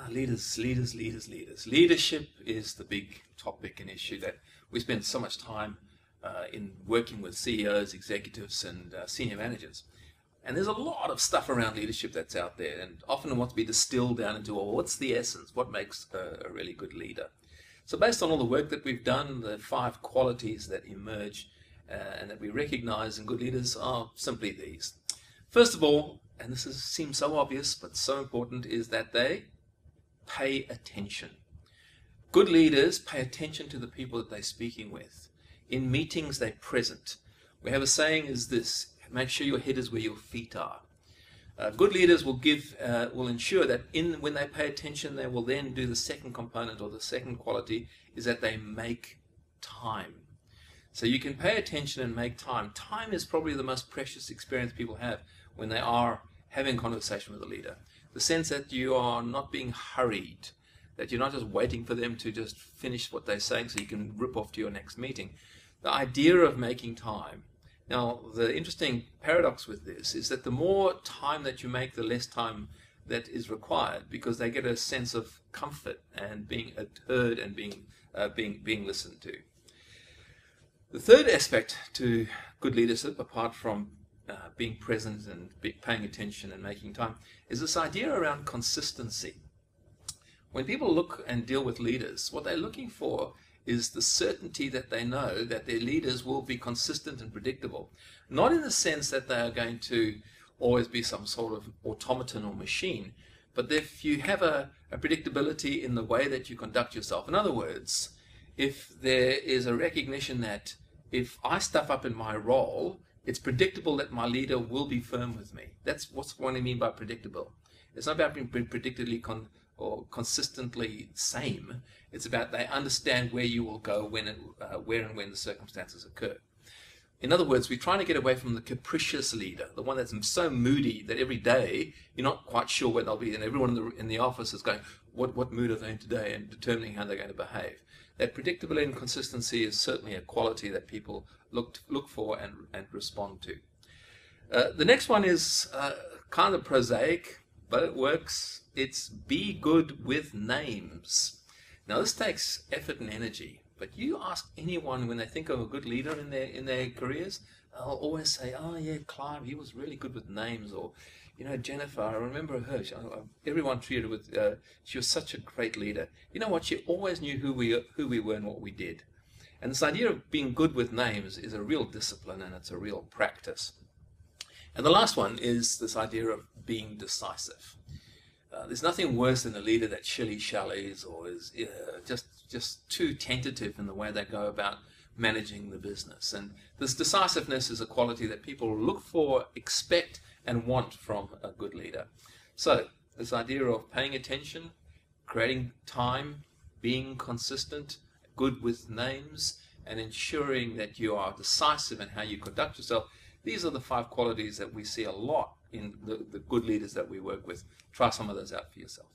Leaders. Leadership is the big topic and issue that we spend so much time in working with CEOs, executives, and senior managers. And there's a lot of stuff around leadership that's out there, and often wants to be distilled down into, well, what's the essence? What makes a really good leader? So based on all the work that we've done, the 5 qualities that emerge and that we recognize in good leaders are simply these. First of all, and this seems so obvious but so important, is that they pay attention. Good leaders pay attention to the people that they're speaking with. In meetings, they're present. We have a saying is this: make sure your head is where your feet are. Good leaders will ensure that when they pay attention, they will then do the second component, or the second quality, is that they make time. So you can pay attention and make time. Time is probably the most precious experience people have when they are having conversation with a leader. The sense that you are not being hurried, that you're not just waiting for them to just finish what they're saying so you can rip off to your next meeting. The idea of making time. Now, the interesting paradox with this is that the more time that you make, the less time that is required, because they get a sense of comfort and being heard and being listened to. The third aspect to good leadership, apart from being present and paying attention and making time, is this idea around consistency. When people look and deal with leaders, what they're looking for is the certainty that they know that their leaders will be consistent and predictable. Not in the sense that they are going to always be some sort of automaton or machine, but if you have a predictability in the way that you conduct yourself. In other words, if there is a recognition that if I stuff up in my role, it's predictable that my leader will be firm with me. That's what I mean by predictable. It's not about being predictably or consistently same. It's about they understand where you will go where and when the circumstances occur. In other words, we're trying to get away from the capricious leader, the one that's so moody that every day you're not quite sure where they'll be, and everyone in the office is going, what mood are they in today, and determining how they're going to behave. That predictability and consistency is certainly a quality that people look for and respond to. The next one is kind of prosaic, but it works. It's be good with names. Now this takes effort and energy, but you ask anyone when they think of a good leader in their careers, they'll always say, oh yeah, Clive, he was really good with names, or you know, Jennifer, I remember her. Everyone treated her with. She was such a great leader. You know what? She always knew who we were and what we did. And this idea of being good with names is a real discipline, and it's a real practice. And the last one is this idea of being decisive. There's nothing worse than a leader that shilly-shallies or is just too tentative in the way they go about managing the business. And this decisiveness is a quality that people look for, expect, and want from a good leader. So this idea of paying attention, creating time, being consistent, good with names, and ensuring that you are decisive in how you conduct yourself, these are the 5 qualities that we see a lot in the good leaders that we work with. Try some of those out for yourself.